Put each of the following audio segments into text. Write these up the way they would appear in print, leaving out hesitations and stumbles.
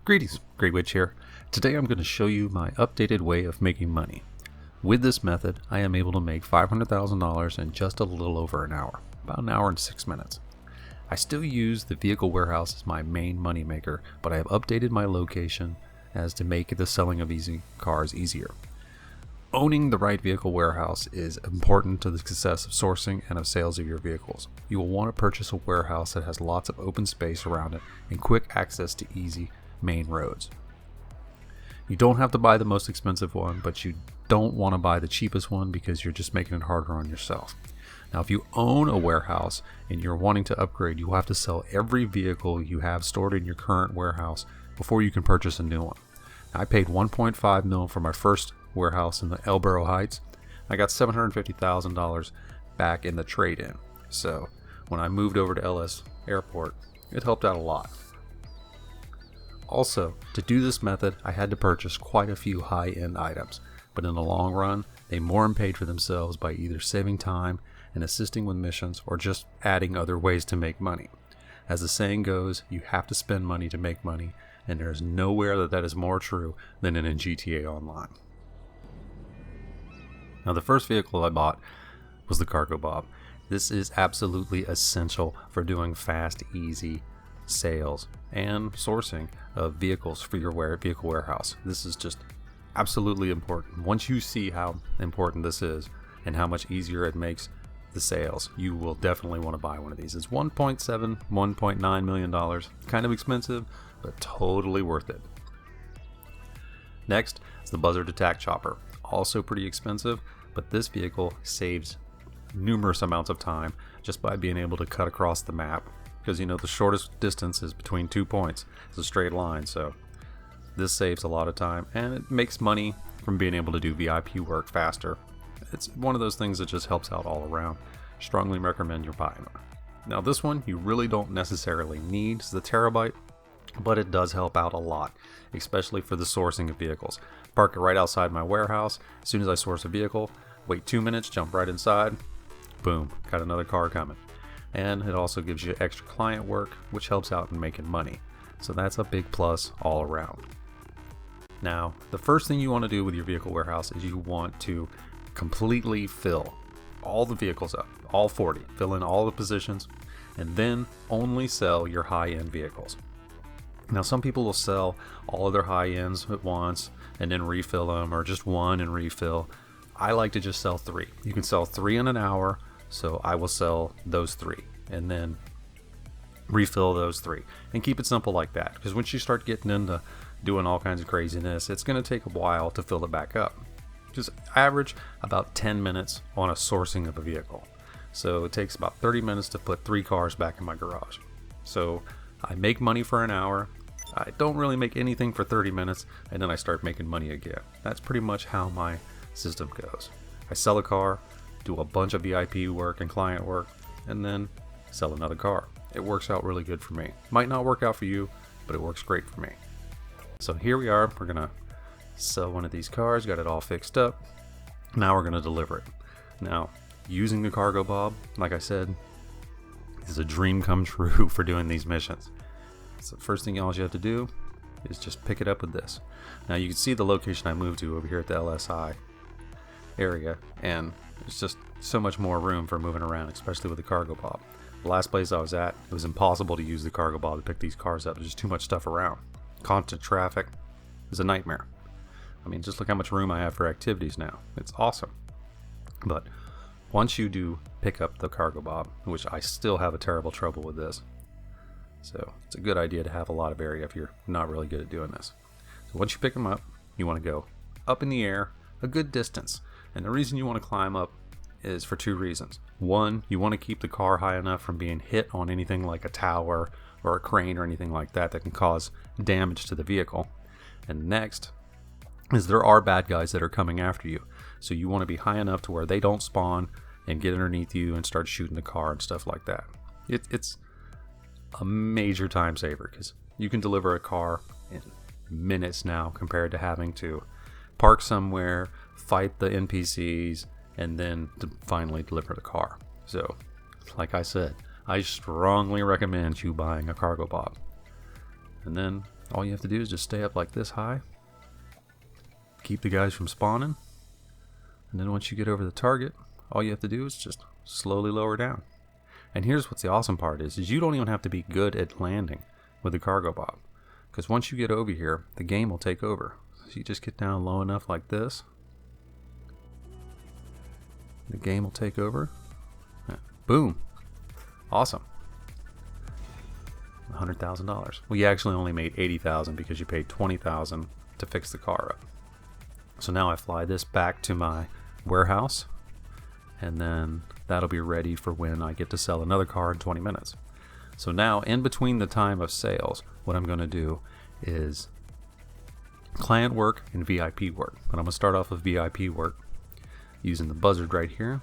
Greetings, Great Witch here. Today I'm going to show you my updated way of making money. With this method, I am able to make $500,000 in just a little over an hour, about an hour and 6 minutes. I still use the vehicle warehouse as my main money maker, but I have updated my location as to make the selling of easy cars easier. Owning the right vehicle warehouse is important to the success of sourcing and of sales of your vehicles. You will want to purchase a warehouse that has lots of open space around it and quick access to easy main roads. You don't have to buy the most expensive one, but you don't want to buy the cheapest one because you're just making it harder on yourself. Now, if you own a warehouse and you're wanting to upgrade, you'll have to sell every vehicle you have stored in your current warehouse before you can purchase a new one. Now, I paid $1.5 million for my first warehouse in the Elborough Heights. I got $750,000 back in the trade-in. So when I moved over to LS Airport, it helped out a lot. Also, to do this method, I had to purchase quite a few high-end items, but in the long run, they more than paid for themselves by either saving time and assisting with missions or just adding other ways to make money. As the saying goes, you have to spend money to make money, and there is nowhere that is more true than in GTA Online. Now, the first vehicle I bought was the Cargo Bob. This is absolutely essential for doing fast, easy sales and sourcing of vehicles for your vehicle warehouse. This is just absolutely important. Once you see how important this is and how much easier it makes the sales, you will definitely want to buy one of these. It's $1.9 million. Kind of expensive, but totally worth it. Next is the Buzzard Attack Chopper. Also pretty expensive, but this vehicle saves numerous amounts of time just by being able to cut across the map, because the shortest distance is between 2 points. It's a straight line, so this saves a lot of time and it makes money from being able to do VIP work faster. It's one of those things that just helps out all around. Strongly recommend you buying one. Now, this one you really don't necessarily need. It's the Terabyte, but it does help out a lot, especially for the sourcing of vehicles. Park it right outside my warehouse. As soon as I source a vehicle, wait 2 minutes, jump right inside, boom, got another car coming. And it also gives you extra client work, which helps out in making money. So that's a big plus all around. Now, the first thing you want to do with your vehicle warehouse is you want to completely fill all the vehicles up, all 40, fill in all the positions, and then only sell your high-end vehicles. Now, some people will sell all of their high-ends at once and then refill them, or just one and refill. I like to just sell 3. You can sell 3 in an hour, so I will sell those 3 and then refill those 3 and keep it simple like that, because once you start getting into doing all kinds of craziness, it's going to take a while to fill it back up. Just average about 10 minutes on a sourcing of a vehicle. So it takes about 30 minutes to put 3 cars back in my garage. So I make money for an hour. I don't really make anything for 30 minutes, and then I start making money again. That's pretty much how my system goes. I sell a car, do a bunch of VIP work and client work, and then sell another car. It works out really good for me. Might not work out for you, but it works great for me. So here we are. We're gonna sell one of these cars. Got it all fixed up. Now we're gonna deliver it. Now, using the Cargo Bob, like I said, is a dream come true for doing these missions. So the first thing all you have to do is just pick it up with this. Now you can see the location I moved to over here at the LSI area, and there's just so much more room for moving around, especially with the Cargo Bob. The last place I was at, it was impossible to use the Cargo Bob to pick these cars up. There's just too much stuff around. Constant traffic is a nightmare. I mean, just look how much room I have for activities now. It's awesome. But once you do pick up the Cargo Bob, which I still have a terrible trouble with this, so it's a good idea to have a lot of area if you're not really good at doing this. So once you pick them up, you want to go up in the air a good distance. And the reason you want to climb up is for 2 reasons. One, you want to keep the car high enough from being hit on anything like a tower or a crane or anything like that that can cause damage to the vehicle. And next is there are bad guys that are coming after you. So you want to be high enough to where they don't spawn and get underneath you and start shooting the car and stuff like that. It's a major time saver because you can deliver a car in minutes now compared to having to park somewhere, fight the NPCs, and then to finally deliver the car. So, like I said, I strongly recommend you buying a Cargo Bob. And then All you have to do is just stay up like this high, keep the guys from spawning, and then once you get over the target, all you have to do is just slowly lower down. And here's what's the awesome part is you don't even have to be good at landing with the cargo bob, because once you get over here, the game will take over. So you just get down low enough like this, the game will take over. Boom. Awesome. $100,000. Well, you actually only made $80,000 because you paid $20,000 to fix the car up. So now I fly this back to my warehouse, and then that'll be ready for when I get to sell another car in 20 minutes. So now, in between the time of sales, what I'm going to do is client work and VIP work. But I'm going to start off with VIP work using the buzzard right here.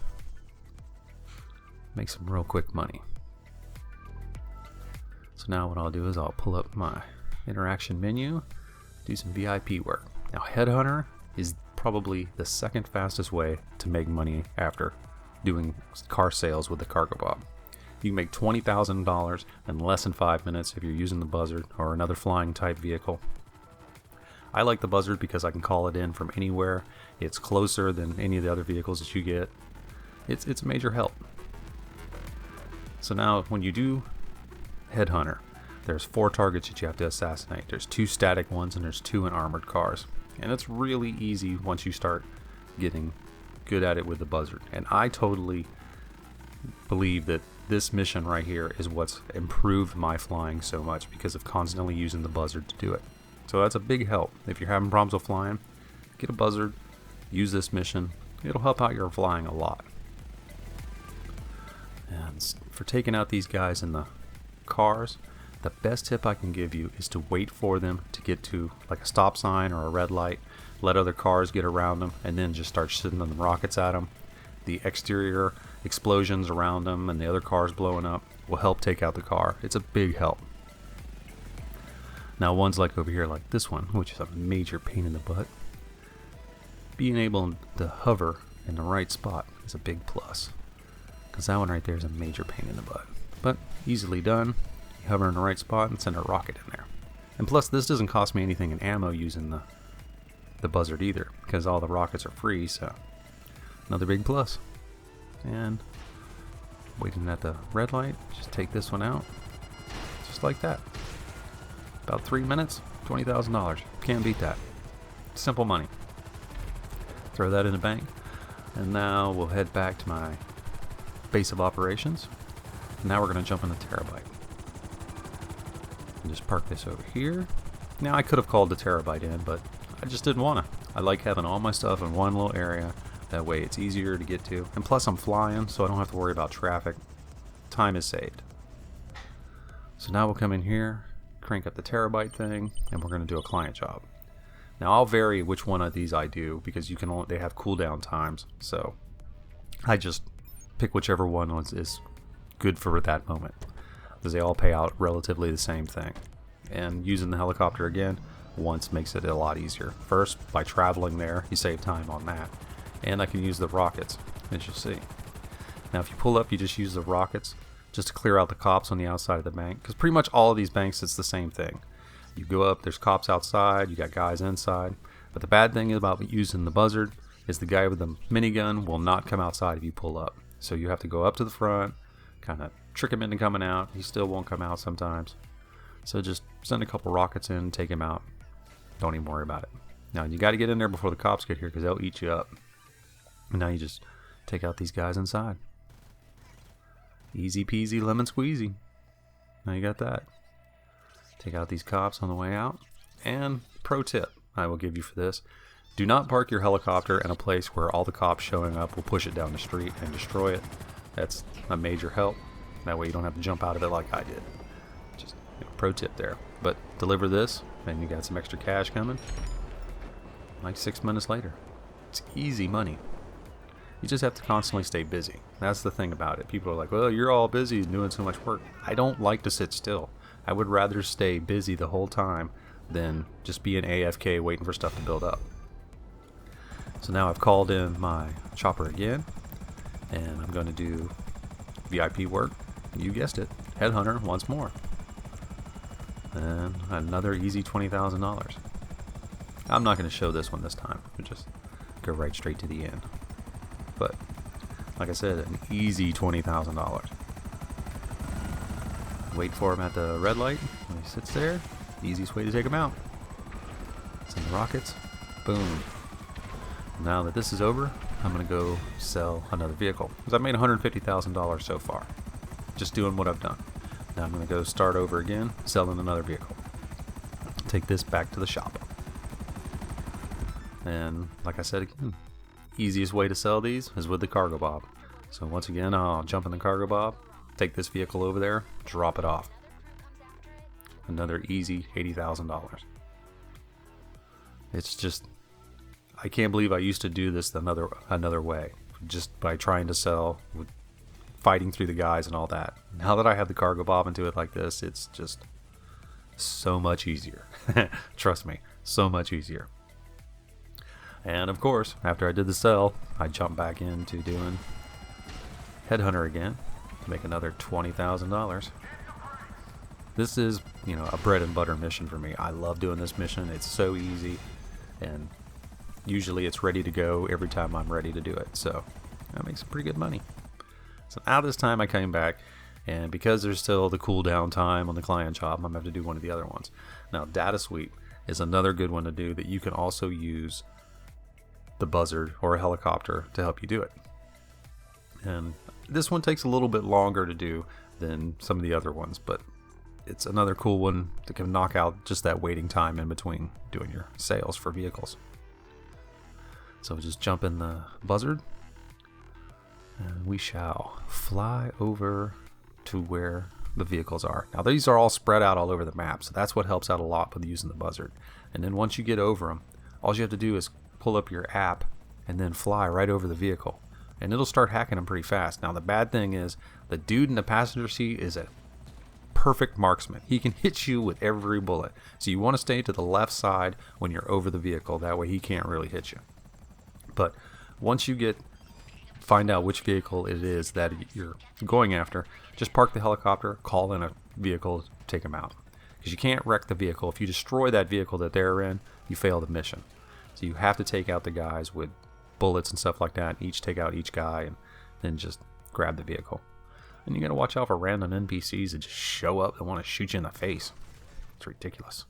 Make some real quick money. So now what I'll do is I'll pull up my interaction menu, do some VIP work. Now Headhunter is probably the second fastest way to make money after doing car sales with the cargo bob. You can make $20,000 in less than 5 minutes if you're using the buzzard or another flying type vehicle. I like the buzzard because I can call it in from anywhere. It's closer than any of the other vehicles that you get. It's a major help. So now when you do Headhunter, there's 4 targets that you have to assassinate. There's 2 static ones and there's 2 in armored cars. And it's really easy once you start getting good at it with the buzzard. And I totally believe that this mission right here is what's improved my flying so much because of constantly using the buzzard to do it. So that's a big help. If you're having problems with flying, get a buzzard, use this mission. It'll help out your flying a lot. And for taking out these guys in the cars, the best tip I can give you is to wait for them to get to like a stop sign or a red light, let other cars get around them, and then just start shooting them rockets at them. The exterior explosions around them and the other cars blowing up will help take out the car. It's a big help. Now ones like over here like this one, which is a major pain in the butt, being able to hover in the right spot is a big plus, because that one right there is a major pain in the butt, but easily done. You hover in the right spot and send a rocket in there. And plus this doesn't cost me anything in ammo using the buzzard either, because all the rockets are free, so another big plus. And waiting at the red light, just take this one out, just like that. About 3 minutes, $20,000. Can't beat that. Simple money. Throw that in the bank. And now we'll head back to my base of operations. And now we're going to jump in the terabyte. And just park this over here. Now I could have called the terabyte in, but I just didn't want to. I like having all my stuff in one little area. That way it's easier to get to. And plus I'm flying, so I don't have to worry about traffic. Time is saved. So now we'll come in here, crank up the terabyte thing, and we're going to do a client job. Now I'll vary which one of these I do because they have cooldown times, so I just pick whichever one is good for that moment, because they all pay out relatively the same thing. And using the helicopter again once makes it a lot easier. First, by traveling there, you save time on that, and I can use the rockets, as you'll see. Now if you pull up, you just use the rockets just to clear out the cops on the outside of the bank, because pretty much all of these banks it's the same thing. You go up, there's cops outside, you got guys inside, but the bad thing about using the buzzard is the guy with the minigun will not come outside if you pull up. So you have to go up to the front, kind of trick him into coming out. He still won't come out sometimes. So just send a couple rockets in, take him out. Don't even worry about it. Now you got to get in there before the cops get here because they'll eat you up. And now you just take out these guys inside. Easy peasy lemon squeezy. Now you got that. Take out these cops on the way out. And pro tip I will give you for this: do not park your helicopter in a place where all the cops showing up will push it down the street and destroy it. That's a major help. That way you don't have to jump out of it like I did. Just pro tip there. But deliver this and you got some extra cash coming like 6 minutes later. It's easy money. You just have to constantly stay busy. That's the thing about it. People are like, well, you're all busy doing so much work. I don't like to sit still. I would rather stay busy the whole time than just be an AFK waiting for stuff to build up. So now I've called in my chopper again, and I'm going to do VIP work. You guessed it, Headhunter once more. And another easy $20,000. I'm not going to show this one this time. We'll just go right straight to the end. But like I said, an easy $20,000. Wait for him at the red light. When he sits there, easiest way to take him out. Send the rockets. Boom. Now that this is over, I'm going to go sell another vehicle. Because I've made $150,000 so far. Just doing what I've done. Now I'm going to go start over again, selling another vehicle. Take this back to the shop. And like I said again, easiest way to sell these is with the cargo bob. So once again, I'll jump in the cargo bob, take this vehicle over there, drop it off. Another easy $80,000. It's just, I can't believe I used to do this another way, just by trying to sell, fighting through the guys and all that. Now that I have the cargo bob into it like this, it's just so much easier. Trust me, so much easier. And of course, after I did the sell, I jumped back into doing Headhunter again to make another $20,000. This is, a bread and butter mission for me. I love doing this mission. It's so easy, and usually it's ready to go every time I'm ready to do it. So that makes some pretty good money. So now this time I came back, and because there's still the cooldown time on the client job, I'm going to have to do one of the other ones. Now, data sweep is another good one to do that you can also use the buzzard or a helicopter to help you do it. And this one takes a little bit longer to do than some of the other ones, but it's another cool one that can knock out just that waiting time in between doing your sales for vehicles. So just jump in the buzzard, and we shall fly over to where the vehicles are. Now these are all spread out all over the map, so that's what helps out a lot with using the buzzard. And then once you get over them, all you have to do is pull up your app and then fly right over the vehicle, and it'll start hacking them pretty fast. Now the bad thing is the dude in the passenger seat is a perfect marksman. He can hit you with every bullet, so you want to stay to the left side when you're over the vehicle. That way he can't really hit you. But once you find out which vehicle it is that you're going after, just park the helicopter, call in a vehicle, take them out. Because you can't wreck the vehicle. If you destroy that vehicle that they're in, you fail the mission. So you have to take out the guys with bullets and stuff like that, each take out each guy, and then just grab the vehicle. And you gotta watch out for random NPCs that just show up and want to shoot you in the face. It's ridiculous.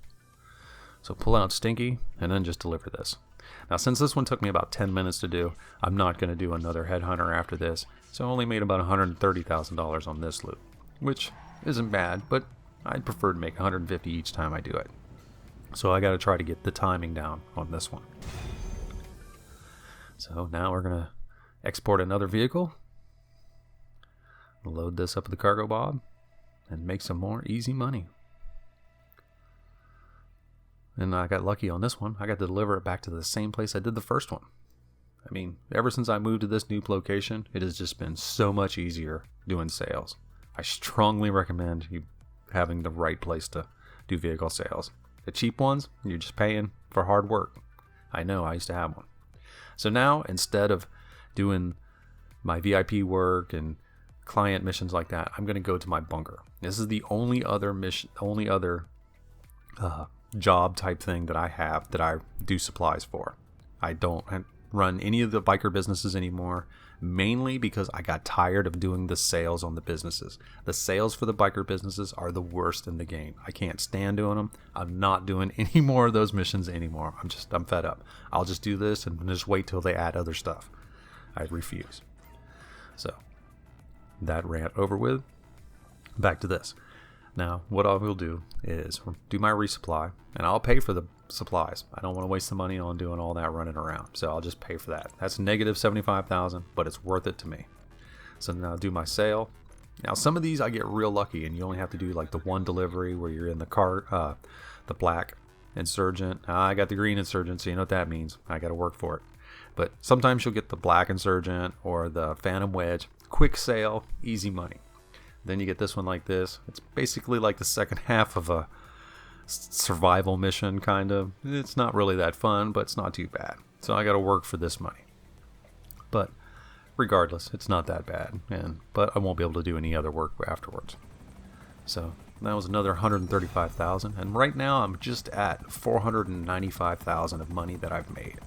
So pull out Stinky and then just deliver this. Now since this one took me about 10 minutes to do, I'm not going to do another Headhunter after this. So I only made about $130,000 on this loop, which isn't bad, but I'd prefer to make $150 each time I do it. So I got to try to get the timing down on this one. So now we're going to export another vehicle, load this up with the cargo bob, and make some more easy money. And I got lucky on this one. I got to deliver it back to the same place I did the first one. I mean, ever since I moved to this new location, it has just been so much easier doing sales. I strongly recommend you having the right place to do vehicle sales. The cheap ones, you're just paying for hard work. I know, I used to have one. So now, instead of doing my VIP work and client missions like that, I'm going to go to my bunker. This is the only other job type thing that I have that I do supplies for. I don't run any of the biker businesses anymore, mainly because I got tired of doing the sales on the businesses. The sales for the biker businesses are the worst in the game. I can't stand doing them. I'm not doing any more of those missions anymore. I'm fed up. I'll just do this and just wait till they add other stuff. I refuse. So that rant over with. Back to this. Now, what I will do is do my resupply, and I'll pay for the supplies. I don't want to waste the money on doing all that running around, so I'll just pay for that. That's negative $75,000, but it's worth it to me. So now I'll do my sale. Now, some of these I get real lucky, and you only have to do like the one delivery where you're in the car, the black Insurgent. I got the green Insurgent, so you know what that means. I got to work for it. But sometimes you'll get the black Insurgent or the Phantom Wedge. Quick sale, easy money. Then you get this one like this. It's basically like the second half of a survival mission, kind of. It's not really that fun, but it's not too bad. So I got to work for this money. But regardless, it's not that bad. But I won't be able to do any other work afterwards. So That was another 135,000, and right now I'm just at 495,000 of money that I've made.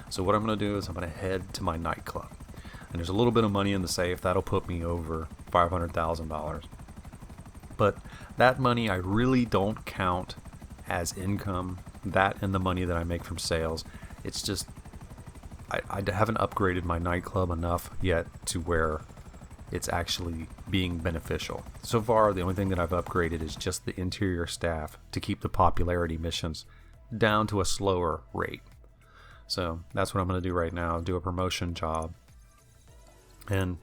So what I'm going to do is I'm going to head to my nightclub, and there's a little bit of money in the safe that'll put me over $500,000. But that money I really don't count as income. That and the money that I make from sales, it's just I haven't upgraded my nightclub enough yet to where it's actually being beneficial. So far, the only thing that I've upgraded is just the interior staff to keep the popularity missions down to a slower rate. So that's what I'm going to do right now, do a promotion job. And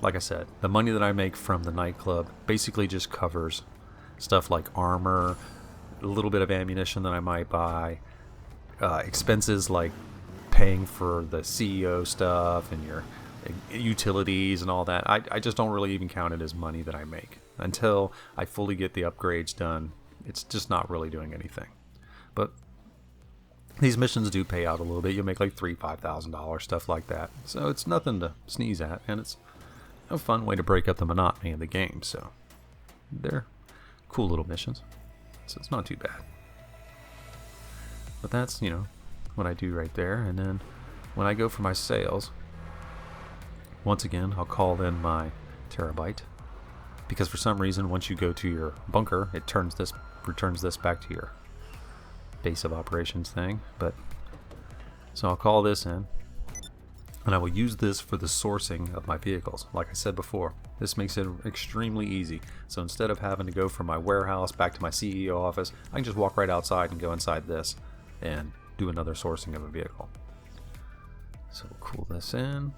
like I said, the money that I make from the nightclub basically just covers stuff like armor, a little bit of ammunition that I might buy, expenses like paying for the CEO stuff and your utilities and all that. I just don't really even count it as money that I make. Until I fully get the upgrades done, it's just not really doing anything. But these missions do pay out a little bit. You'll make like $3,000-$5,000, stuff like that. So it's nothing to sneeze at, and it's a fun way to break up the monotony of the game. So they're cool little missions. So it's not too bad. But that's, what I do right there. And then when I go for my sales, once again, I'll call in my terabyte, because for some reason, once you go to your bunker, it returns this back to your base of operations thing. But so I'll call this in, and I will use this for the sourcing of my vehicles. Like I said before, this makes it extremely easy. So instead of having to go from my warehouse back to my CEO office, I can just walk right outside and go inside this and do another sourcing of a vehicle. So we'll cool this in.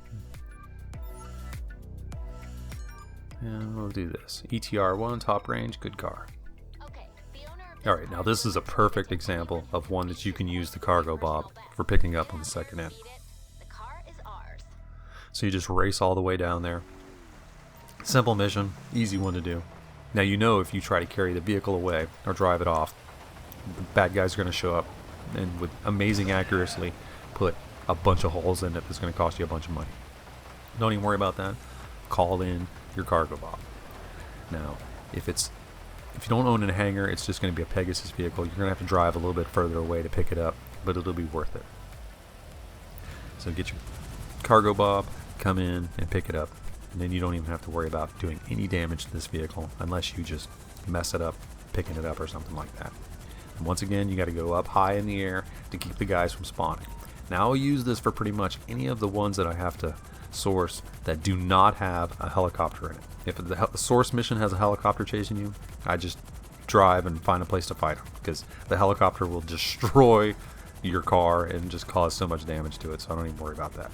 And we'll do this. ETR1, top range, good car. Alright, now this is a perfect example of one that you can use the cargo bob for picking up on the second end. So you just race all the way down there. Simple mission, easy one to do. Now if you try to carry the vehicle away or drive it off, the bad guys are going to show up and with amazing accuracy put a bunch of holes in it that's going to cost you a bunch of money. Don't even worry about that. Call in your cargo bob. Now, if you don't own a hangar, it's just going to be a Pegasus vehicle. You're going to have to drive a little bit further away to pick it up, but it'll be worth it. So get your cargo bob, come in and pick it up, and then you don't even have to worry about doing any damage to this vehicle unless you just mess it up picking it up or something like that. And once again, you got to go up high in the air to keep the guys from spawning. Now I'll use this for pretty much any of the ones that I have to source that do not have a helicopter in it. If the source mission has a helicopter chasing you, I just drive and find a place to fight them, because the helicopter will destroy your car and just cause so much damage to it, so I don't even worry about that.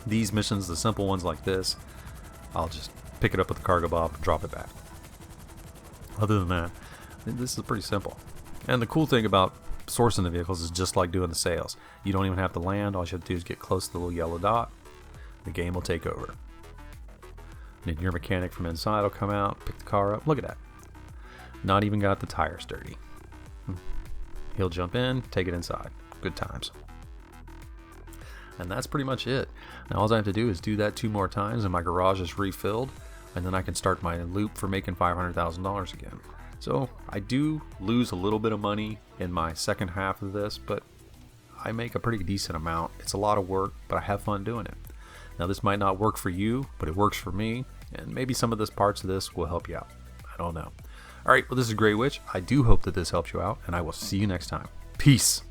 These missions, the simple ones like this, I'll just pick it up with the cargo bob and drop it back. Other than that, this is pretty simple. And the cool thing about sourcing the vehicles is just like doing the sales. You don't even have to land. All you have to do is get close to the little yellow dot. The game will take over. And then your mechanic from inside will come out, pick the car up. Look at that. Not even got the tires dirty. He'll jump in, take it inside. Good times. And that's pretty much it. Now all I have to do is do that 2 more times and my garage is refilled, and then I can start my loop for making $500,000 again. So I do lose a little bit of money in my second half of this, but I make a pretty decent amount. It's a lot of work, but I have fun doing it. Now this might not work for you, but it works for me, and maybe some of this parts of this will help you out. I don't know. Alright, well this is Grey Witch. I do hope that this helps you out, and I will see you next time. Peace!